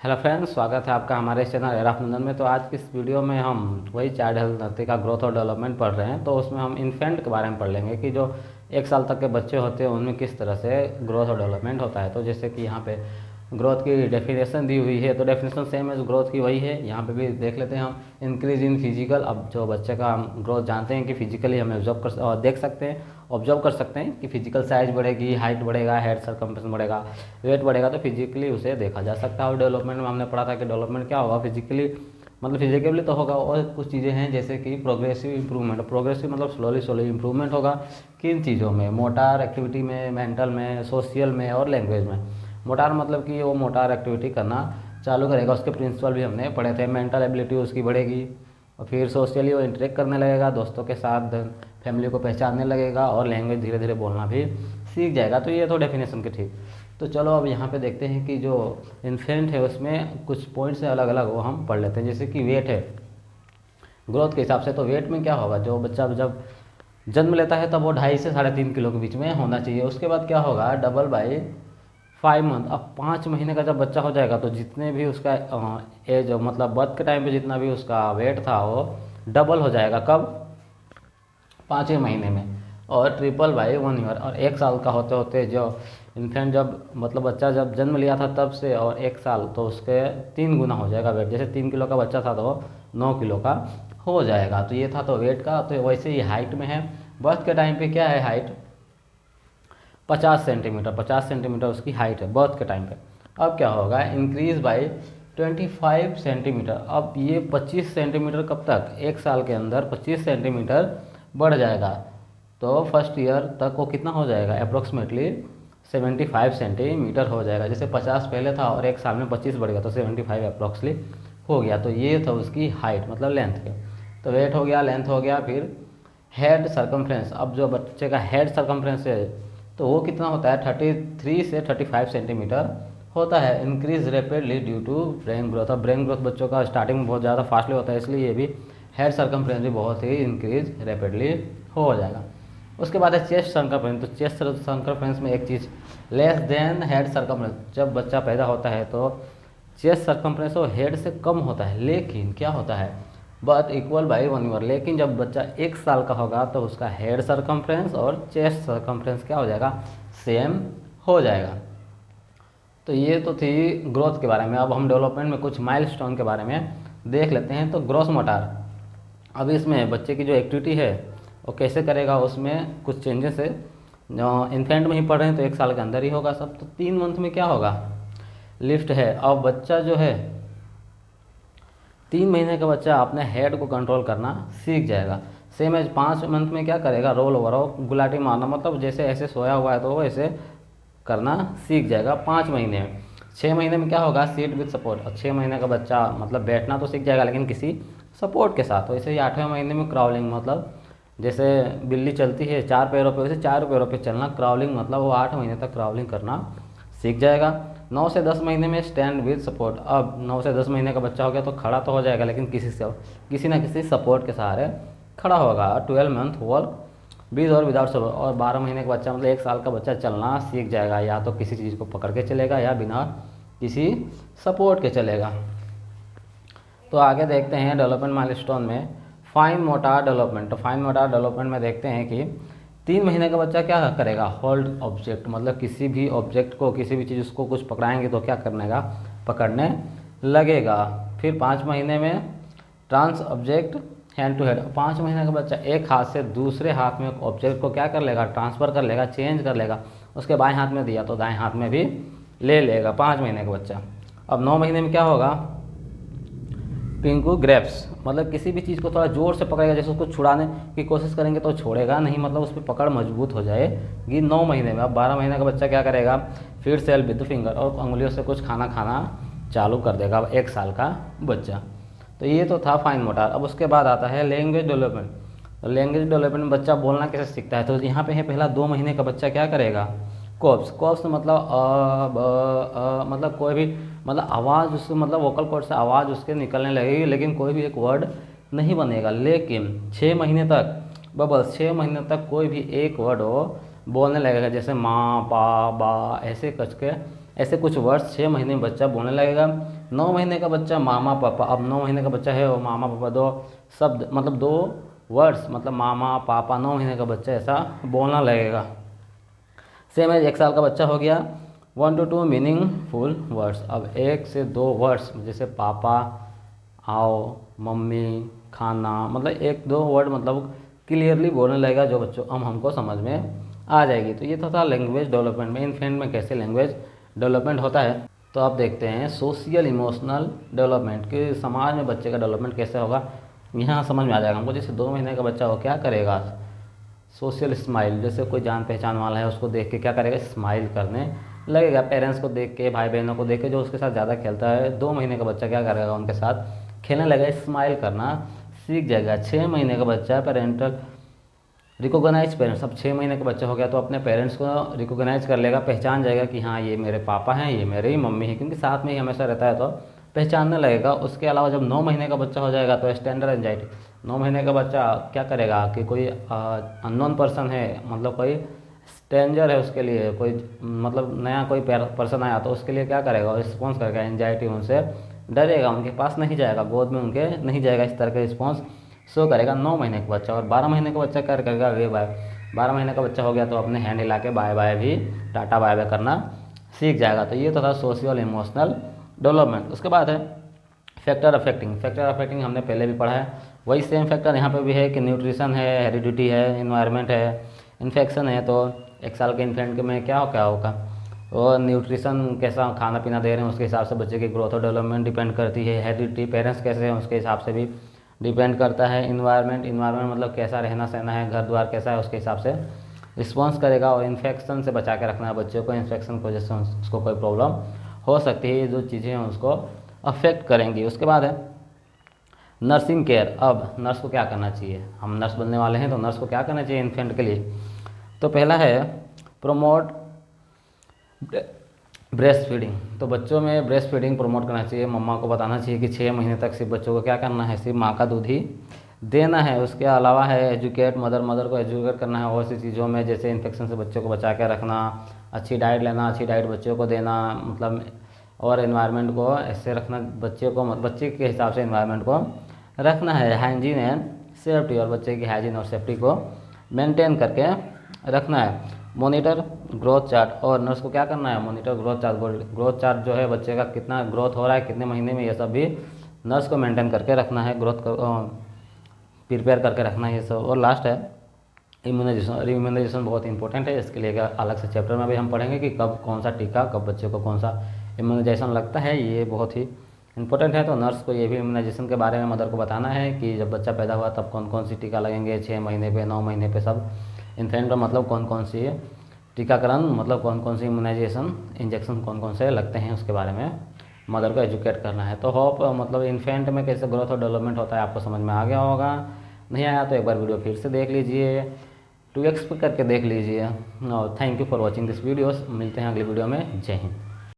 Hello friends, स्वागत है आपका हमारे इस चैनल एराफ नंदन में। तो आज की इस वीडियो में हम वही चाइल्ड हेल्थ नर्सरी का ग्रोथ और डेवलपमेंट पढ़ रहे हैं। तो उसमें हम इन्फेंट के बारे में पढ़ लेंगे कि जो 1 साल तक के बच्चे होते हैं उनमें किस तरह से ग्रोथ और डेवलपमेंट होता है। तो जैसे कि यहाँ पे ग्रोथ की डेफिनेशन दी हुई है, तो डेफिनेशन सेम है ग्रोथ की वही है। यहाँ पे भी देख लेते हैं हम, इंक्रीज इन फिजिकल। अब जो बच्चे का हम ग्रोथ जानते हैं कि फिजिकली हमें देख सकते हैं, ऑब्जर्व कर सकते हैं कि फिजिकल साइज बढ़ेगी, हाइट बढ़ेगा, हेड सर्कम्फ्रेंस बढ़ेगा, वेट बढ़ेगा, तो फिजिकली उसे देखा जा सकता है। और डेवलपमेंट में हमने पढ़ा था कि डेवलपमेंट क्या होगा, फिजिकली मतलब फिजिकली तो होगा, और कुछ चीज़ें हैं जैसे कि प्रोग्रेसिव इंप्रूवमेंट। प्रोग्रेसिव मतलब स्लोली स्लोली इंप्रूवमेंट होगा किन चीज़ों में, मोटार एक्टिविटी में, मेंटल में, सोशल में और लैंग्वेज में। मोटार मतलब कि वो मोटार एक्टिविटी करना चालू करेगा, उसके प्रिंसिपल भी हमने पढ़े थे। मेंटल एबिलिटी उसकी बढ़ेगी, और फिर सोशली वो इंटरेक्ट करने लगेगा दोस्तों के साथ, फैमिली को पहचानने लगेगा, और लैंग्वेज धीरे धीरे बोलना भी सीख जाएगा। तो ये तो डेफिनेशन के ठीक। तो चलो अब यहाँ पे देखते हैं कि जो इन्फेंट है उसमें कुछ पॉइंट्स हैं अलग अलग, वो हम पढ़ लेते हैं। जैसे कि वेट है ग्रोथ के हिसाब से, तो वेट में क्या होगा, जो बच्चा जब जन्म लेता है तब वो 2.5 से 3.5 किलो के बीच में होना चाहिए। उसके बाद क्या होगा, डबल बाई 5 मंथ। अब 5 महीने का जब बच्चा हो जाएगा तो जितने भी उसका एज मतलब बर्थ के टाइम पे जितना भी उसका वेट था वो डबल हो जाएगा। कब? 5वें महीने में। और ट्रिपल बाई 1 ईयर। और 1 साल का होते होते जो इन्फेंट जब मतलब बच्चा जब जन्म लिया था तब से और 1 साल, तो उसके 3 गुना हो जाएगा वेट। जैसे 3 किलो का बच्चा था तो 9 किलो का हो जाएगा। तो ये था तो वेट का। तो वैसे ही हाइट में है, बर्थ के टाइम पे क्या है हाइट, 50 सेंटीमीटर। 50 सेंटीमीटर उसकी हाइट है बर्थ के टाइम पे। अब क्या होगा, इंक्रीज बाई 25 सेंटीमीटर। अब ये 25 सेंटीमीटर कब तक, 1 साल के अंदर 25 सेंटीमीटर बढ़ जाएगा। तो फर्स्ट ईयर तक वो कितना हो जाएगा, अप्रोक्सीमेटली 75 सेंटीमीटर हो जाएगा। जैसे 50 पहले था और 1 साल में 25 बढ़ गया तो 75 अप्रोक्सली हो गया। तो ये था उसकी हाइट मतलब लेंथ के। तो वेट हो गया, लेंथ हो गया, फिर हेड सर्कम्फ्रेंस। अब जो बच्चे का हेड सर्कम्फ्रेंस है तो वो कितना होता है, 33 से 35 सेंटीमीटर होता है। Increase rapidly due to brain growth. और ब्रेन ग्रोथ बच्चों का स्टार्टिंग में बहुत ज़्यादा फास्टली होता है, इसलिए ये भी हेड सर्कम्फ्रेंस भी बहुत ही इंक्रीज रैपिडली हो जाएगा। उसके बाद है चेस्ट सर्कम्फ्रेंस। तो चेस्ट सर्कम्फ्रेंस में एक चीज़, लेस देन हेड सर्कम्फ्रेंस। जब बच्चा पैदा होता है तो चेस्ट सर्कम्फ्रेंस वो हेड से कम होता है, लेकिन क्या होता है, बट इक्वल बाई 1 ईयर। लेकिन जब बच्चा 1 साल का होगा तो उसका हेड सर्कम्फ्रेंस और चेस्ट सर्कम्फ्रेंस क्या हो जाएगा, सेम हो जाएगा। तो ये तो थी ग्रोथ के बारे में। अब हम डेवलपमेंट में कुछ माइलस्टोन के बारे में देख लेते हैं। तो ग्रोस मोटार, अब इसमें बच्चे की जो एक्टिविटी है वो कैसे करेगा, उसमें कुछ चेंजेस है। जो इन्फेंट में ही पढ़ रहे हैं तो 1 साल के अंदर ही होगा सब। तो 3 मंथ में क्या होगा, लिफ्ट है। अब बच्चा जो है 3 महीने का बच्चा अपने हेड को कंट्रोल करना सीख जाएगा। सेम एज 5 मंथ में क्या करेगा, रोल ओवर और गुलाटी मारना, मतलब जैसे ऐसे सोया हुआ है तो वो ऐसे करना सीख जाएगा 5 महीने में। 6 महीने में क्या होगा, सीट विद सपोर्ट। और 6 महीने का बच्चा मतलब बैठना तो सीख जाएगा लेकिन किसी सपोर्ट के साथ। वैसे ही 8वें महीने में क्राउलिंग, मतलब जैसे बिल्ली चलती है 4 पैरों पे, वैसे 4 पैरों पे चलना क्राउलिंग, मतलब वो 8 महीने तक क्राउलिंग करना सीख जाएगा। 9 से 10 महीने में स्टैंड विद सपोर्ट। अब 9 से 10 महीने का बच्चा हो गया तो खड़ा तो हो जाएगा लेकिन किसी ना किसी सपोर्ट के सहारे खड़ा होगा। 12 मंथ वॉक विद और विदाउट सपोर्ट। और 12 महीने का बच्चा मतलब 1 साल का बच्चा चलना सीख जाएगा, या तो किसी चीज़ को पकड़ के चलेगा या बिना किसी सपोर्ट के चलेगा। तो आगे देखते हैं डेवलपमेंट माइलस्टोन में फाइन मोटार डेवलपमेंट। तो फाइन मोटार डेवलपमेंट में देखते हैं कि 3 महीने का बच्चा क्या करेगा, होल्ड ऑब्जेक्ट, मतलब किसी भी ऑब्जेक्ट को, किसी भी चीज़ उसको कुछ पकड़ाएंगे तो क्या करने का, पकड़ने लगेगा। फिर 5 महीने में trans object hand to head. 5 महीने का बच्चा एक हाथ से दूसरे हाथ में ऑब्जेक्ट को क्या कर लेगा, ट्रांसफ़र कर लेगा, चेंज कर लेगा। उसके बाएं हाथ में दिया तो दाएं हाथ में भी ले लेगा 5 महीने का बच्चा। अब 9 महीने में क्या होगा, पिंकू ग्रेप्स, मतलब किसी भी चीज़ को थोड़ा ज़ोर से पकड़ेगा, जैसे उसको छुड़ाने की कोशिश करेंगे तो छोड़ेगा नहीं, मतलब उस पर पकड़ मजबूत हो जाएगी 9 महीने में। अब 12 महीने का बच्चा क्या करेगा, फिर सेल विद फिंगर, और उंगलियों से कुछ खाना खाना चालू कर देगा 1 साल का बच्चा। तो ये तो था फाइन मोटार। अब उसके बाद आता है लैंग्वेज डेवलपमेंट। लैंग्वेज डेवलपमेंट में बच्चा बोलना कैसे सीखता है, तो यहाँ पे है पहला 2 महीने का बच्चा क्या करेगा, कोप्स। कोप्स मतलब मतलब कोई भी मतलब आवाज़ उससे, मतलब वोकल कॉर्ड से आवाज़ उसके निकलने लगेगी लेकिन कोई भी एक वर्ड नहीं बनेगा। लेकिन 6 महीने तक बबल्स, 6 महीने तक कोई भी एक वर्ड हो बोलने लगेगा, जैसे माँ, पा, बा, ऐसे कच के ऐसे कुछ वर्ड्स 6 महीने में बच्चा बोलने लगेगा। 9 महीने का बच्चा मामा पापा, अब 9 महीने का बच्चा है वो मामा पापा दो शब्द मतलब 2 वर्ड्स मतलब मामा पापा 9 महीने का बच्चा ऐसा बोलना लगेगा। सेम एज 1 साल का बच्चा हो गया 1 to 2 मीनिंगफुल वर्ड्स। अब 1 से 2 वर्ड्स जैसे पापा, आओ, मम्मी, खाना, मतलब 1-2 वर्ड मतलब क्लियरली बोलने लगेगा जो बच्चों हमको समझ में आ जाएगी। तो ये था लैंग्वेज डेवलपमेंट में, इन्फेंट में कैसे लैंग्वेज डेवलपमेंट होता है। तो आप देखते हैं सोशल इमोशनल डेवलपमेंट कि समाज में बच्चे का डेवलपमेंट कैसे होगा, यहाँ समझ में आ जाएगा हमको। जैसे 2 महीने का बच्चा हो क्या करेगा, सोशल स्माइल, जैसे कोई जान पहचान वाला है उसको देख के क्या करेगा, स्माइल करने लगेगा। पेरेंट्स को देख के, भाई बहनों को देख के जो उसके साथ ज़्यादा खेलता है 2 महीने का बच्चा क्या करेगा, उनके साथ खेलने लगेगा, स्माइल करना सीख जाएगा। 6 महीने का बच्चा पेरेंटल रिकॉग्नाइज पेरेंट्स, अब 6 महीने का बच्चा हो गया तो अपने पेरेंट्स को रिकॉग्नाइज कर लेगा, पहचान जाएगा कि हाँ ये मेरे पापा हैं, ये मेरे ही मम्मी हैं, क्योंकि साथ में ही हमेशा रहता है तो पहचानने लगेगा। उसके अलावा जब 9 महीने का बच्चा हो जाएगा तो स्टैंडर्ड एंजाइटी, 9 महीने का बच्चा क्या करेगा कि कोई अननोन पर्सन है, मतलब कोई स्ट्रेंजर है उसके लिए, कोई मतलब नया कोई पर्सन आया तो उसके लिए क्या करेगा, रिस्पॉन्स करेगा, एंजाइटी, उनसे डरेगा, उनके पास नहीं जाएगा, गोद में उनके नहीं जाएगा, इस तरह का रिस्पॉन्स शो करेगा 9 महीने का बच्चा। और 12 महीने का बच्चा क्या करेगा, वे बाय, 12 महीने का बच्चा हो गया तो अपने हैंड हिला के बाय बाय भी, टाटा बाय बाय करना सीख जाएगा। तो ये तो था सोशल इमोशनल डेवलपमेंट। उसके बाद है फैक्टर अफेक्टिंग। फैक्टर अफेक्टिंग हमने पहले भी पढ़ा है, वही सेम फैक्टर यहाँ पे भी है कि न्यूट्रिशन है, हेरिडिटी है, इन्वायरमेंट है, इन्फेक्शन है। तो 1 साल के इन्फेंट में क्या होगा, और न्यूट्रिशन कैसा खाना पीना दे रहे हैं उसके हिसाब से बच्चे की ग्रोथ और डेवलपमेंट डिपेंड करती है। हेरिडिटी पेरेंट्स कैसे हैं उसके हिसाब से भी डिपेंड करता है। इन्वायरमेंट मतलब कैसा रहना सहना है, घर द्वार कैसा है, उसके हिसाब से रिस्पॉन्स करेगा। और इन्फेक्शन से बचा के रखना है बच्चों को, इन्फेक्शन की वजह से उसको कोई प्रॉब्लम हो सकती है, जो चीज़ें हैं उसको अफेक्ट करेंगी। उसके बाद है नर्सिंग केयर। अब नर्स को क्या करना चाहिए, हम नर्स बनने वाले हैं तो नर्स को क्या करना चाहिए इन्फेंट के लिए। तो पहला है प्रमोट ब्रेस्ट फीडिंग। तो बच्चों में ब्रेस्ट फीडिंग प्रमोट करना चाहिए। मम्मा को बताना चाहिए कि 6 महीने तक सिर्फ बच्चों को क्या करना है, सिर्फ माँ का दूध ही देना है। उसके अलावा है एजुकेट मदर को एजुकेट करना है और सी चीज़ों में, जैसे इन्फेक्शन से बच्चों को बचा के रखना, अच्छी डाइट लेना, अच्छी डाइट बच्चों को देना, मतलब और एनवायरनमेंट को ऐसे रखना, बच्चे के हिसाब से एनवायरनमेंट को रखना है। हाइजीन एंड सेफ्टी, और बच्चे की हाइजीन और सेफ्टी को मेंटेन करके रखना है। मॉनिटर ग्रोथ चार्ट, और नर्स को क्या करना है, monitor growth chart. Growth chart जो है बच्चे का कितना ग्रोथ हो रहा है, कितने महीने में, ये सब भी नर्स को मेंटेन करके रखना है, ग्रोथ प्रिपेयर करके रखना है ये सब। और लास्ट है इम्यूनाइजेशन। इम्यूनाइजेशन बहुत इंपॉर्टेंट है, इसके लिए अलग से चैप्टर में भी हम पढ़ेंगे कि कब कौन सा टीका, कब बच्चे को कौन सा इम्यूनाइजेशन लगता है, ये बहुत ही इंपॉर्टेंट है। तो नर्स को ये भी इम्यूनाइजेशन के बारे में मदर को बताना है कि जब बच्चा पैदा हुआ तब कौन कौन सी टीका लगेंगे, 6 महीने पे, 9 महीने पे, सब इन्फेंट का मतलब कौन कौन सी टीकाकरण, मतलब कौन कौन सी इम्यूनाइजेशन इंजेक्शन कौन कौन से लगते हैं, उसके बारे में मदर को एजुकेट करना है। तो होप मतलब इन्फेंट में कैसे ग्रोथ और डेवलपमेंट होता है आपको समझ में आ गया होगा। नहीं आया तो एक बार वीडियो फिर से देख लीजिए, 2x करके देख लीजिए। Thank you for watching this videos. मिलते हैं अगली वीडियो में। जय हिंद।